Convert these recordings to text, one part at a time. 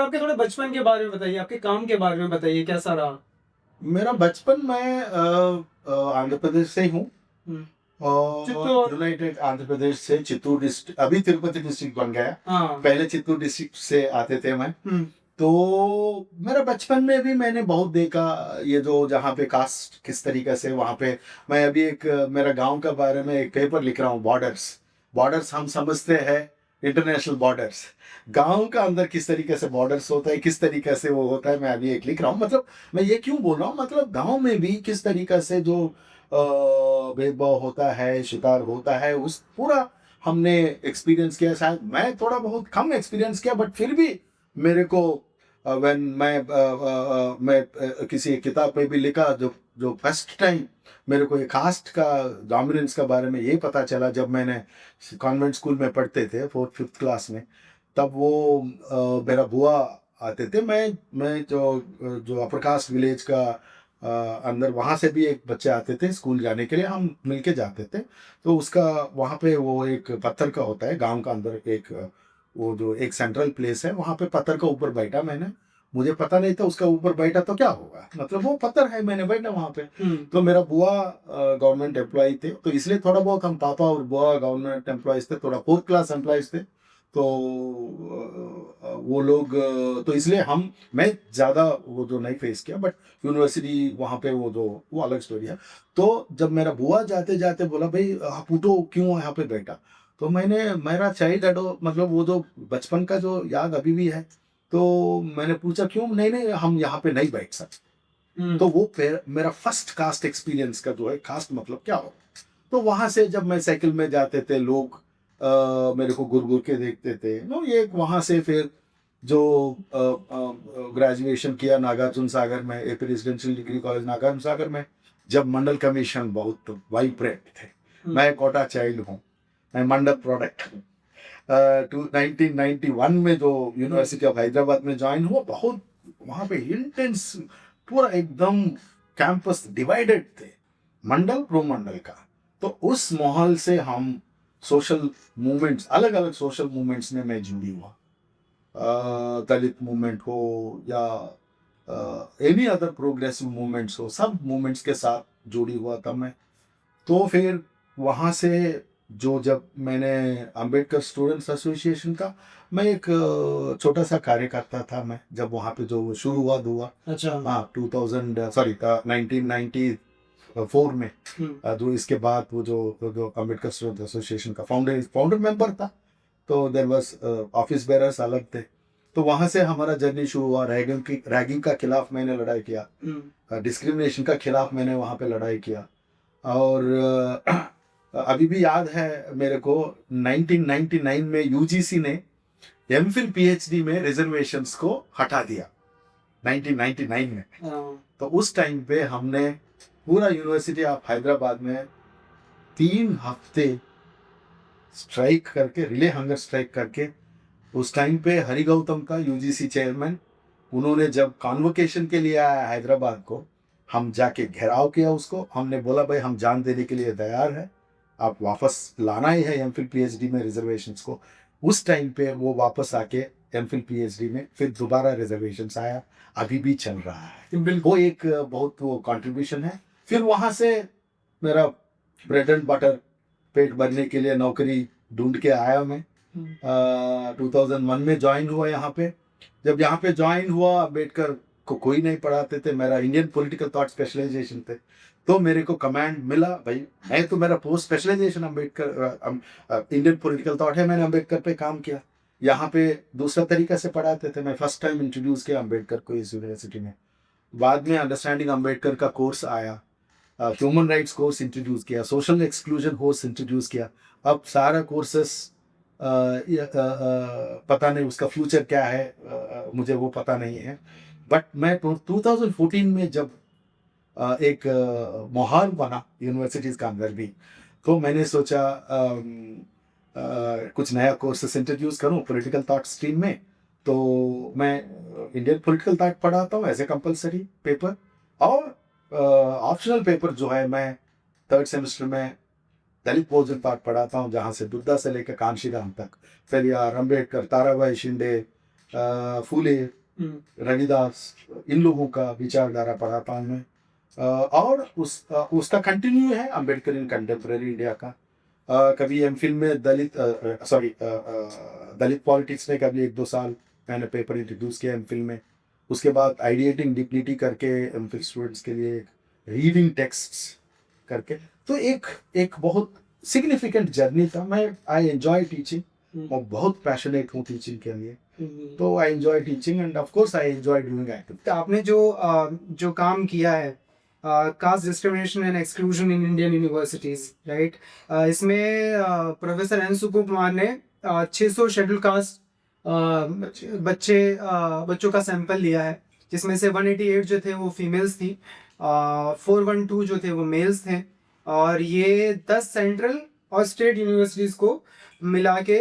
आपके थोड़े बचपन के बारे में बताइए, आपके काम के बारे में बताइए, कैसा रहा? मेरा बचपन मैं आंध्र प्रदेश से ही हूँ हुँ। और चित्तौड़। यूनाइटेड आंध्र प्रदेश से चित्तूर डिस्ट्रिक्ट, अभी तिरुपति डिस्ट्रिक्ट बन गया। हाँ। पहले चित्तूर डिस्ट्रिक्ट से आते थे मैं। हुँ। तो मेरा बचपन में भी मैंने बहुत देखा ये जो जहाँ पे कास्ट किस तरीके से वहाँ पे। मैं अभी एक मेरा गांव के बारे में एक पेपर लिख रहा हूँ, बॉर्डर्स। बॉर्डर्स हम समझते हैं इंटरनेशनल बॉर्डर्स, गांव का अंदर किस तरीके से बॉर्डर्स होता है, किस तरीके से वो होता है, मैं अभी एक लिख रहा हूँ। मतलब मैं ये क्यों बोल रहा हूँ, मतलब गांव में भी किस तरीके से जो भेदभाव होता है, शिकार होता है, उस पूरा हमने एक्सपीरियंस किया। शायद मैं थोड़ा बहुत कम एक्सपीरियंस किया, बट फिर भी मेरे को व्हेन मैं किसी एक किताब में भी लिखा, जो जो फर्स्ट टाइम मेरे को ये कास्ट का डोमिनेंस का बारे में ये पता चला जब मैंने कॉन्वेंट स्कूल में पढ़ते थे 4th 5th क्लास में। तब वो मेरा बुआ आते थे। मैं जो अपर कास्ट विलेज का अंदर, वहाँ से भी एक बच्चे आते थे स्कूल जाने के लिए, हम मिलके जाते थे। तो उसका वहाँ पे वो एक पत्थर का होता है गांव का अंदर, एक वो जो एक सेंट्रल प्लेस है, वहाँ पे पत्थर का ऊपर बैठा मैंने। मुझे पता नहीं था उसका ऊपर बैठा तो क्या होगा, मतलब वो पत्थर है, मैंने बैठा वहाँ पे। हुँ। तो मेरा बुआ गवर्नमेंट एम्प्लॉय थे, तो इसलिए थोड़ा बहुत हम पापा और बुआ गवर्नमेंट एम्प्लॉयज थे, थोड़ा 4th क्लास एम्प्लॉयज थे। तो वो लोग तो इसलिए हम मैं ज़्यादा वो जो नहीं फेस किया, बट यूनिवर्सिटी वहाँ पे वो अलग स्टोरी है। तो जब मेरा बुआ जाते जाते बोला, भाई आप उठो, क्यों यहाँ पे बैठा। तो मैंने मेरा चाइल्ड मतलब वो जो बचपन का जो याद अभी भी है। तो मैंने पूछा क्यों, नहीं नहीं हम यहाँ पे नहीं बैठ सकते। हुँ। तो वो फिर मेरा फर्स्ट कास्ट एक्सपीरियंस का जो है, कास्ट मतलब क्या हो। तो वहां से जब मैं साइकिल में जाते थे, लोग मेरे को घुर घुर के देखते थे। नो ये वहां से फिर जो ग्रेजुएशन किया नागार्जुन सागर में, AP residential degree college Nagarjuna Sagar में, जब मंडल कमीशन बहुत वाइब्रेंट थे। मैं कोटा चाइल्ड हूँ, मैं मंडल प्रोडक्ट हूँ। 1991 में जो यूनिवर्सिटी ऑफ हैदराबाद में ज्वाइन हुआ, बहुत वहाँ पे इंटेंस पूरा एकदम कैंपस डिवाइडेड थे, मंडल प्रो मंडल का। तो उस माहौल से हम सोशल मूवमेंट्स, अलग अलग सोशल मूवमेंट्स में मैं जुड़ी हुआ। दलित मूवमेंट हो या एनी अदर प्रोग्रेसिव मूवमेंट्स हो, सब मूवमेंट्स के साथ जुड़ी हुआ था मैं। तो फिर वहाँ से जो जब मैंने अंबेडकर स्टूडेंट्स एसोसिएशन का मैं एक छोटा सा कार्यकर्ता था मैं, जब वहाँ पे जो शुरू हुआ। अच्छा। हाँ 2000 सॉरी 1994 में। जो इसके बाद वो जो अंबेडकर स्टूडेंट एसोसिएशन का फाउंडर मेंबर था। तो देर वॉज ऑफिस बेरर्स अलग थे। तो वहाँ से हमारा जर्नी शुरू हुआ। रैगिंग का खिलाफ मैंने लड़ाई किया, डिस्क्रिमिनेशन का खिलाफ मैंने वहाँ पे लड़ाई किया। और अभी भी याद है मेरे को, 1999 में यूजीसी ने एमफिल पीएचडी में रिजर्वेशंस को हटा दिया 1999 में। तो उस टाइम पे हमने पूरा यूनिवर्सिटी ऑफ हैदराबाद में 3 हफ्ते स्ट्राइक करके, रिले हंगर स्ट्राइक करके, उस टाइम पे हरि गौतम का यूजीसी चेयरमैन, उन्होंने जब कॉन्वोकेशन के लिए आया हैदराबाद को, हम जाके घेराव किया उसको। हमने बोला भाई हम जान देने के लिए तैयार है, आप वापस लाना ही है एमफिल पीएचडी में रिजर्वेशंस को। उस टाइम पे वो वापस आके एमफिल पीएचडी में फिर दोबारा रिजर्वेशंस आया, अभी भी चल रहा है। वो एक बहुत वो कंट्रीब्यूशन है। फिर वहाँ से मेरा ब्रेड एंड बटर, पेट भरने के लिए नौकरी ढूंढ के आया मैं। 2001 में ज्वाइन हुआ यहाँ पे। जब यहाँ पे ज्वाइन हुआ, अम्बेडकर को कोई नहीं पढ़ाते थे, मेरा इंडियन पॉलिटिकल थॉट स्पेशलाइजेशन थे। तो मेरे को कमांड मिला, भाई मैं तो मेरा post specialization Ambedkar Indian political thought है, मैंने अम्बेडकर पे काम किया। यहाँ पे दूसरा तरीका से पढ़ाते थे। मैं फर्स्ट टाइम इंट्रोड्यूस किया अम्बेडकर को इस यूनिवर्सिटी में। बाद में अंडरस्टैंडिंग अम्बेडकर का कोर्स आया, ह्यूमन राइट्स कोर्स इंट्रोड्यूस किया, सोशल एक्सक्लूजन कोर्स इंट्रोड्यूस किया। अब सारा कोर्सेस पता नहीं उसका फ्यूचर क्या है, मुझे वो पता नहीं है। बट मैं 2014 में जब एक माहौल बना यूनिवर्सिटीज़ का अंदर भी, तो मैंने सोचा कुछ नया कोर्सेस इंट्रोड्यूस करूं पॉलिटिकल थॉट स्ट्रीम में। तो मैं इंडियन पॉलिटिकल थॉट पढ़ाता हूं एज ए कंपलसरी पेपर, और ऑप्शनल पेपर जो है मैं 3rd सेमेस्टर में दलित बहुजन पाठ पढ़ाता हूँ, जहाँ से बुद्धा से लेकर कांशीराम तक, पेरियार, अम्बेडकर, ताराबाई शिंदे, फूले, हम्म, रविदास, इन लोगों का विचारधारा पढ़ाता हूँ मैं। और उसका कंटिन्यू है अम्बेडकर इन कंटेम्प्रेरी इंडिया का। कभी एमफिल में दलित पॉलिटिक्स में कभी 1-2 साल मैंने पेपर इंट्रोड्यूस किया एमफिल में। उसके बाद आइडिएटिंग डिग्निटी करके एमफिल स्टूडेंट्स के लिए रीडिंग टेक्स्ट्स करके, तो एक एक बहुत सिग्निफिकेंट जर्नी था। मैं आई एंजॉय टीचिंग, मैं बहुत पैशनेट हूँ टीचिंग के लिए, तो I enjoy teaching end of course I enjoy doing activity. तो आपने जो काम किया है, caste discrimination and exclusion in Indian universities, right, इसमें प्रोफेसर एन सुकू कुमार ने 600 शेड्यूल कास्ट बच्चों का सैंपल लिया है, जिसमें से 188 जो थे वो फीमेल्स थी, 412 जो थे वो मेल्स थे, और ये 10 सेंट्रल और स्टेट यूनिवर्सिटीज़ को मिला के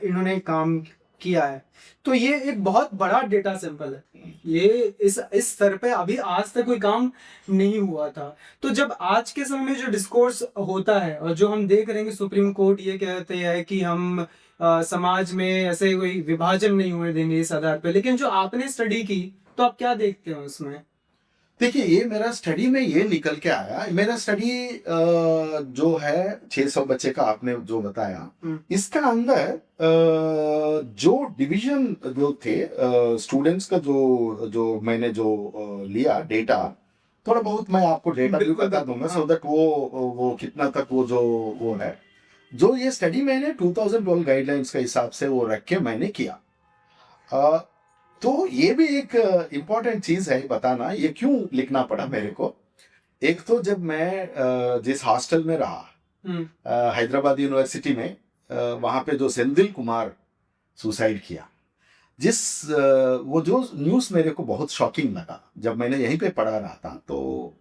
इन्होंने काम किया है। तो ये एक बहुत बड़ा डेटा सैंपल है, ये इस स्तर पे अभी आज तक कोई काम नहीं हुआ था। तो जब आज के समय में जो डिस्कोर्स होता है और जो हम देख रहे हैं कि सुप्रीम कोर्ट ये कहते हैं कि हम समाज में ऐसे कोई विभाजन नहीं होने देंगे इस आधार पे, लेकिन जो आपने स्टडी की तो आप क्या देखते हो उसमें? देखिए, ये मेरा स्टडी में ये निकल के आया। मेरा स्टडी जो है 600 बच्चे का आपने जो बताया, इसका अंदर जो डिवीजन जो थे स्टूडेंट्स का, जो जो मैंने जो लिया डेटा, थोड़ा बहुत मैं आपको डेटा भी बता दूंगा सो दैट वो कितना तक वो है। जो ये स्टडी मैंने 2012 गाइडलाइंस का हिसाब से वो रख के मैंने किया। तो ये भी एक इम्पॉर्टेंट चीज है बताना, ये क्यों लिखना पड़ा मेरे को। एक तो जब मैं जिस हॉस्टल में रहा हैदराबाद यूनिवर्सिटी में, वहां पे जो सेंधिल कुमार सुसाइड किया, वो जो न्यूज़ मेरे को बहुत शॉकिंग लगा जब मैंने यहीं पे पढ़ा रहा था। तो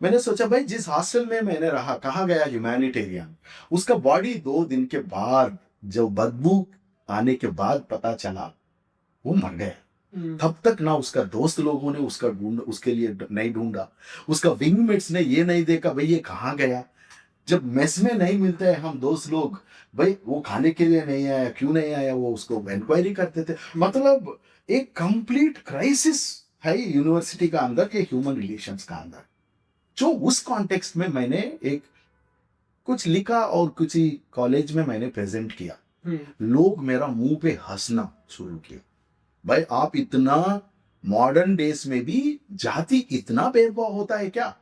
मैंने सोचा भाई जिस हॉस्टल में मैंने रहा, कहाँ गया ह्यूमैनिटेरियन, उसका बॉडी 2 दिन के बाद जो बदबू आने के बाद पता चला वो मर गया। तब तक ना उसका दोस्त लोगों ने उसके लिए नहीं ढूंढा, उसका विंगमेट्स ने ये नहीं देखा भाई ये कहाँ गया। जब मेस में नहीं मिलते हैं हम दोस्त लोग, भाई वो खाने के लिए नहीं आया, क्यों नहीं आया, वो उसको इंक्वायरी करते थे। मतलब एक कंप्लीट क्राइसिस है यूनिवर्सिटी का अंदर के ह्यूमन रिलेशंस का अंदर, जो उस कॉन्टेक्स्ट में मैंने एक कुछ लिखा और कुछ ही कॉलेज में मैंने प्रेजेंट किया। लोग मेरा मुंह पे हंसना शुरू किया, भाई आप इतना मॉडर्न डेज में भी जाति इतना भेदभाव होता है क्या।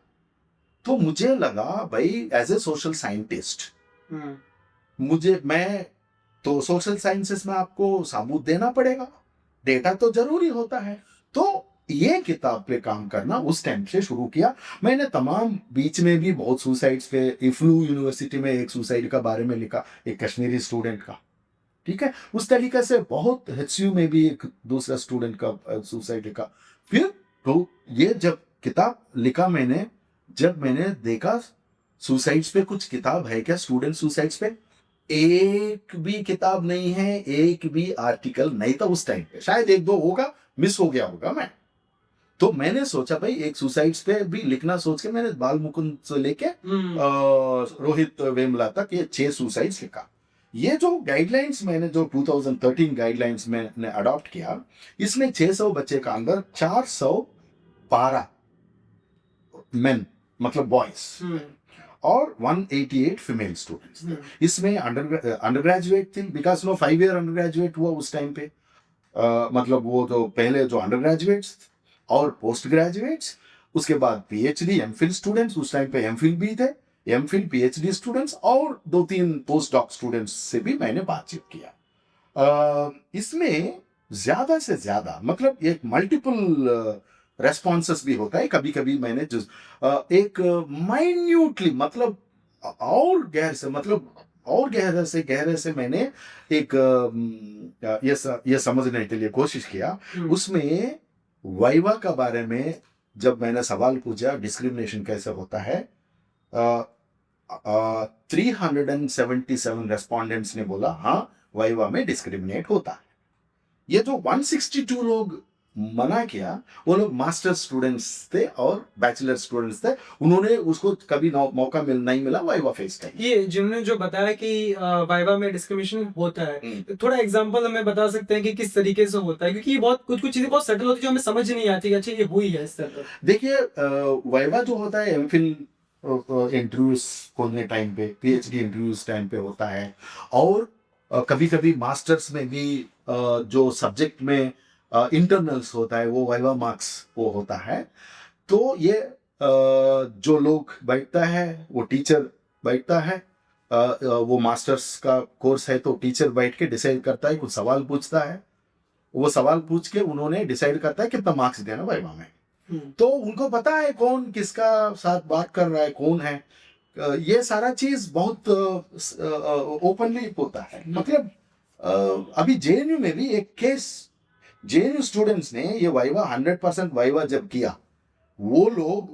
तो मुझे लगा भाई एज ए सोशल साइंटिस्ट, मैं तो सोशल साइंसेस में आपको सबूत देना पड़ेगा, डेटा तो जरूरी होता है। तो ये किताब पे काम करना उस टाइम से शुरू किया मैंने। तमाम बीच में भी बहुत सुसाइड्स पे, इफ्लू यूनिवर्सिटी में एक सुसाइड का बारे में लिखा, एक कश्मीरी स्टूडेंट का, ठीक है। उस तरीके से बहुत HCU में भी एक दूसरा स्टूडेंट का सुसाइड लिखा। फिर तो ये जब किताब लिखा मैंने, जब मैंने देखा सुसाइड्स पे कुछ किताब है क्या, स्टूडेंट सुसाइड्स पे एक भी किताब नहीं है, एक भी आर्टिकल नहीं था उस टाइम पे। शायद 1-2 होगा, मिस हो गया होगा मैं। तो मैंने सोचा भाई एक सुसाइड्स पे भी लिखना, सोच के मैंने बाल मुकुंद से लेके रोहित वेमुला तक ये 6 सुसाइड्स लिखा। ये जो गाइडलाइंस मैंने जो 2013 गाइडलाइंस में अडॉप्ट किया, इसमें 600 बच्चे का अंदर 412 मेन मतलब बॉयज और 188 फीमेल स्टूडेंट्स। इसमें अंडर ग्रेजुएट थी, बिकॉज 5 ईयर अंडर ग्रेजुएट हुआ उस टाइम पे। मतलब वो जो पहले जो अंडर ग्रेजुएट्स और पोस्ट ग्रेजुएट्स, उसके बाद PhD MPhil स्टूडेंट्स, उस टाइम पे MPhil भी थे, MPhil PhD स्टूडेंट्स और 2-3 पोस्ट डॉक स्टूडेंट्स से भी मैंने बातचीत किया। इसमें ज्यादा से ज्यादा मतलब एक मल्टीपल रेस्पॉन्सेस भी होता है। कभी कभी मैंने जो एक माइन्यूटली मतलब और गहरे से मैंने एक ये समझने के लिए कोशिश किया। उसमें वाइवा का बारे में जब मैंने सवाल पूछा डिस्क्रिमिनेशन कैसे होता है, 377 रेस्पोंडेंट्स ने बोला हाँ वाइवा में डिस्क्रिमिनेट होता है। ये जो 162 लोग मना किया, वो लोग मास्टर स्टूडेंट्स थे और बैचलर स्टूडेंट्स थे, उन्होंने उसको कभी मौका नहीं मिला वाइवा फेस का। ये जिन्होंने जो बताया कि वाइवा में डिस्क्रिमिनेशन होता है, तो थोड़ा एग्जांपल हमें बता सकते हैं कि किस तरीके से होता है, क्योंकि ये बहुत कुछ कुछ चीजें बहुत सटल होती है जो हमें समझ नहीं आती कि अच्छा ये हुई है इस तरह। देखिए वाइवा जो होता है एमफिल इंटरव्यूज खोलने टाइम पे, पीएचडी इंटरव्यूज टाइम पे होता है, और कभी कभी मास्टर्स में भी जो सब्जेक्ट में इंटरनल्स होता है वो वाइवा मार्क्स वो होता है। तो ये जो लोग बैठता है वो टीचर बैठता है, वो मास्टर्स का कोर्स है तो टीचर बैठ के डिसाइड करता है, कुछ सवाल पूछता है, वो सवाल पूछ के उन्होंने डिसाइड करता है कितना मार्क्स देना वाइवा में। तो उनको पता है कौन किसका साथ बात कर रहा है, कौन है, ये सारा चीज बहुत ओपनली होता है। मतलब अभी जेएनयू में भी एक केस, जेएनयू स्टूडेंट्स ने ये वाइवा 100% वाइवा जब किया, वो लोग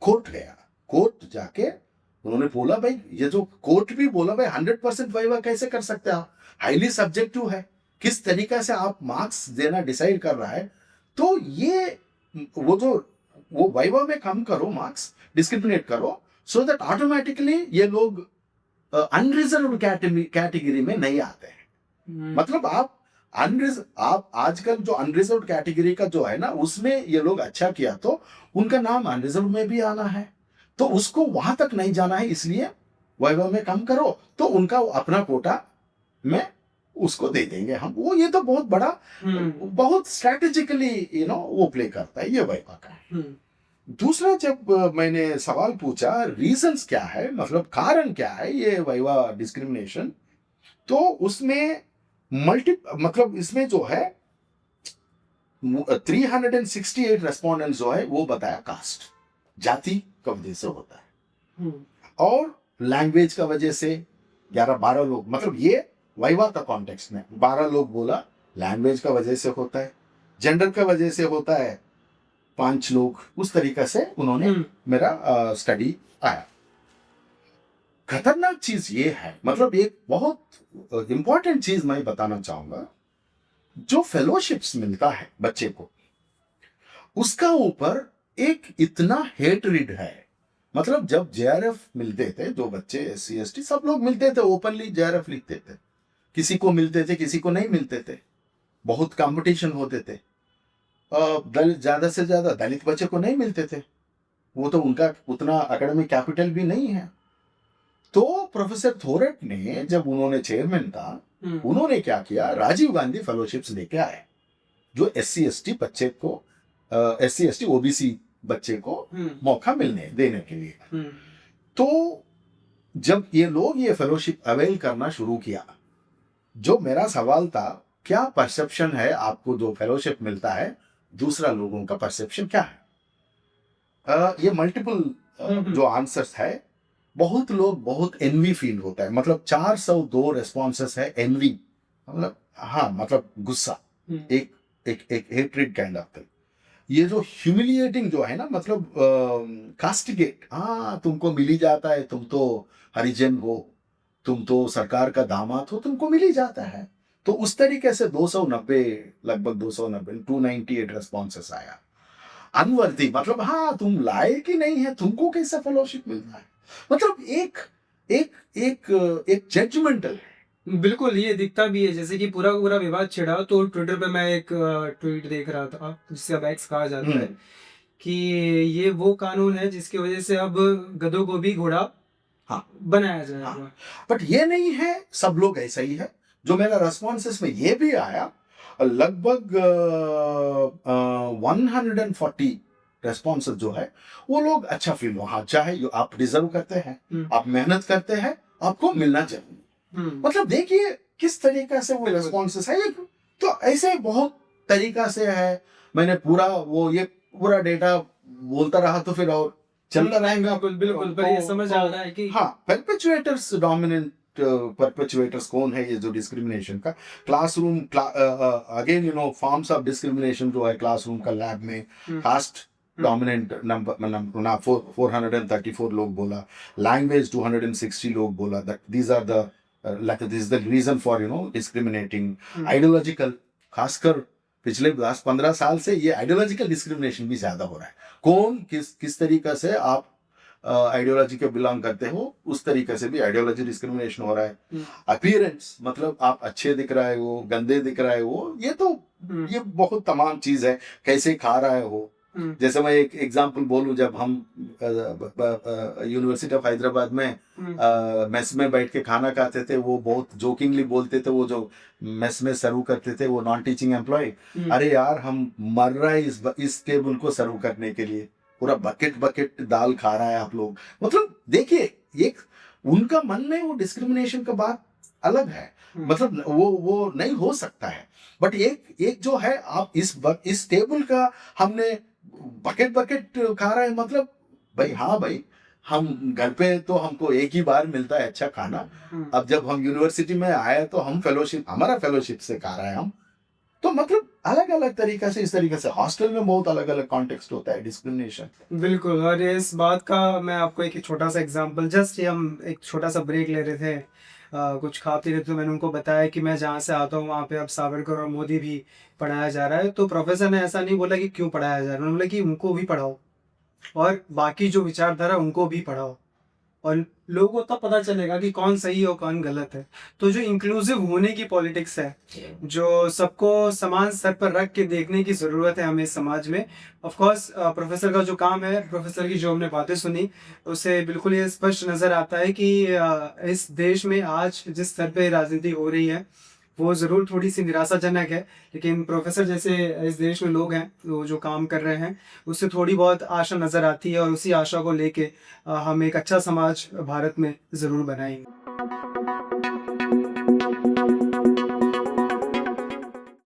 कोर्ट गया, कोर्ट जाके उन्होंने बोला भाई ये जो कोर्ट भी बोला भाई 100% वाइवा कैसे कर सकते हैं आप, हाईली सब्जेक्टिव है, किस तरीका से आप मार्क्स देना डिसाइड कर रहा है। तो ये वो जो वो वाइवा में कम करो, मार्क्स डिस्क्रिमिनेट करो, सो दैट ऑटोमेटिकली ये लोग अनरिजर्व कैटेगरी में नहीं आते हैं। मतलब आप आजकल जो अनरिजर्व कैटेगरी का जो है ना, उसमें ये लोग अच्छा किया तो उनका नाम अनरिजर्व में भी आना है, तो उसको वहां तक नहीं जाना है, इसलिए वाइवा में कम करो तो उनका अपना कोटा में उसको दे देंगे हम। वो ये तो बहुत बड़ा बहुत स्ट्रेटेजिकली वो प्ले करता है ये वाइवा का। दूसरा जब मैंने सवाल पूछा रीजंस क्या है, मतलब कारण क्या है ये वाइवा डिस्क्रिमिनेशन, तो उसमें मतलब इसमें जो है 368 रेस्पोंडेंट्स जो है वो बताया कास्ट, जाति का वजह से होता है, और लैंग्वेज का वजह से 11-12 लोग, मतलब ये वाइवा का कॉन्टेक्स्ट में 12 लोग बोला लैंग्वेज का वजह से होता है, जेंडर का वजह से होता है 5 लोग, उस तरीके से उन्होंने मेरा स्टडी आया। खतरनाक चीज ये है, मतलब एक बहुत इंपॉर्टेंट चीज मैं बताना चाहूंगा, जो फेलोशिप्स मिलता है बच्चे को, उसका ऊपर एक इतना हेटरिड है। मतलब जब जेआरएफ मिलते थे, जो बच्चे SC ST सब लोग मिलते थे, ओपनली जेआरएफ लिखते थे, किसी को मिलते थे किसी को नहीं मिलते थे, बहुत कंपटीशन होते थे, दलित ज्यादा से ज्यादा दलित बच्चे को नहीं मिलते थे, वो तो उनका उतना एकेडमिक कैपिटल भी नहीं है। तो प्रोफेसर थोरट ने, जब उन्होंने चेयरमैन था, उन्होंने क्या किया, राजीव गांधी फेलोशिप्स लेके आए, जो SC ST बच्चे को SC ST OBC बच्चे को मौका मिलने देने के लिए। तो जब ये लोग ये फेलोशिप अवेल करना शुरू किया, जो मेरा सवाल था क्या परसेप्शन है आपको जो फेलोशिप मिलता है, दूसरा लोगों का परसेप्शन क्या है, ये मल्टीपल जो आंसर्स है, बहुत लोग बहुत एनवी फील होता है, मतलब 402 रेस्पॉन्सेस है एनवी, मतलब हाँ मतलब गुस्सा, एक एक एक हेट्रेड काइंड ऑफ थिंग। ये जो ह्यूमिलिएटिंग जो है ना, मतलब कास्टिगेट, हाँ तुमको मिल ही जाता है, तुम तो हरिजन हो, तुम तो सरकार का दामाद हो, तुमको मिल ही जाता है। तो उस तरीके से 290 लगभग 290 298 रेस्पॉन्सेस आया। अनवर्दी मतलब हाँ तुम लायक ही नहीं है, तुमको कैसा फेलोशिप मिलता है, मतलब एक एक एक एक जजमेंटल। बिल्कुल, ये दिखता भी है, जैसे कि पूरा पूरा विवाद छिड़ा, तो ट्विटर पे मैं एक ट्वीट देख रहा था जिसे अब एक्स कहा जाता है, कि ये वो कानून है जिसकी वजह से अब गधों को भी घोड़ा हाँ बनाया जाएगा। हाँ, बट ये नहीं है सब लोग ऐसा ही है। जो मेरा रेस्पॉन्सेस में ये भी आया, लगभग 140 रेस्पॉन्सेस जो है वो लोग अच्छा फील हो, हाँ चाहे आप डिजर्व करते हैं, आप मेहनत करते हैं, आपको मिलना चाहिए। मतलब देखिए किस तरीका से वो रेस्पॉन्सेस है, तो ऐसे बहुत तरीका से है। मैंने पूरा वो ये पूरा डेटा बोलता रहा तो फिर और चलता रहेगा। बिल्कुल, पर ये समझ आ रहा है कि हाँ, परपेचुएटर्स, डोमिनेंट परपेचुएटर्स कौन है, ये जो डिस्क्रिमिनेशन का classroom, again forms of discrimination जो है क्लासरूम का, लैब में कास्ट डोमिनेंट नंबर 434 लोग बोला, लैंग्वेज 260 लोग बोला, that these are the this is the reason for discriminating. Ideological, खासकर पिछले 10-15 साल से ये आइडियोलॉजिकल डिस्क्रिमिनेशन भी ज्यादा हो रहा है। कौन किस तरीका से आप आइडियोलॉजी के बिलोंग करते हो, उस तरीके से भी आइडियोलॉजी डिस्क्रिमिनेशन हो रहा है। अपीयरेंस, मतलब आप अच्छे दिख रहे हो, गंदे दिख रहे हो, ये बहुत तमाम चीज है। कैसे खा रहे हो, जैसे मैं एक एग्जांपल बोलूं, जब हम यूनिवर्सिटी ऑफ हैदराबाद में मेस में बैठ के खाना खाते थे, वो बहुत जोकिंगली बोलते थे, वो जो मेस में सर्व करते थे, वो नॉन टीचिंग एम्प्लॉय, अरे यार हम मर रहा है इस टेबल को सर्व करने के लिए, पूरा बकेट बकेट दाल खा रहा है आप लोग। मतलब देखिए, एक उनका मन में वो डिस्क्रिमिनेशन का बात अलग है, मतलब वो नहीं हो सकता है। बट एक जो है, आप इस टेबल का हमने बकेट बकेट खा रहा है, मतलब भाई हाँ भाई, हम घर पे तो हमको एक ही बार मिलता है अच्छा खाना। अब जब हम यूनिवर्सिटी में आए तो हम हमारा फेलोशिप से खा रहे हैं हम, तो मतलब अलग अलग तरीका से, इस तरीके से हॉस्टल में बहुत अलग अलग कॉन्टेक्स्ट होता है डिस्क्रिमिनेशन। बिल्कुल। और इस बात का मैं आपको एक छोटा सा एग्जांपल, जस्ट ये हम एक छोटा सा ब्रेक ले रहे थे, कुछ खा पी रहे थे, तो मैंने उनको बताया कि मैं जहाँ से आता हूँ वहाँ पे अब सावरकर और मोदी भी पढ़ाया जा रहा है। तो प्रोफेसर ने ऐसा नहीं बोला कि क्यों पढ़ाया जा रहा है, उन्होंने बोला कि उनको भी पढ़ाओ और बाकी जो विचारधारा उनको भी पढ़ाओ, और लोगों को तब पता चलेगा कि कौन सही और कौन गलत है। तो जो इंक्लूसिव होने की पॉलिटिक्स है, जो सबको समान स्तर पर रख के देखने की ज़रूरत है हमें समाज में। ऑफ कोर्स प्रोफेसर का जो काम है, प्रोफेसर की जो हमने बातें सुनी, उससे बिल्कुल ये स्पष्ट नज़र आता है कि इस देश में आज जिस स्तर पे राजनीति हो रही है वो ज़रूर थोड़ी सी निराशाजनक है, लेकिन प्रोफेसर जैसे इस देश में लोग हैं वो जो काम कर रहे हैं, उससे थोड़ी बहुत आशा नज़र आती है, और उसी आशा को लेके हम एक अच्छा समाज भारत में ज़रूर बनाएंगे।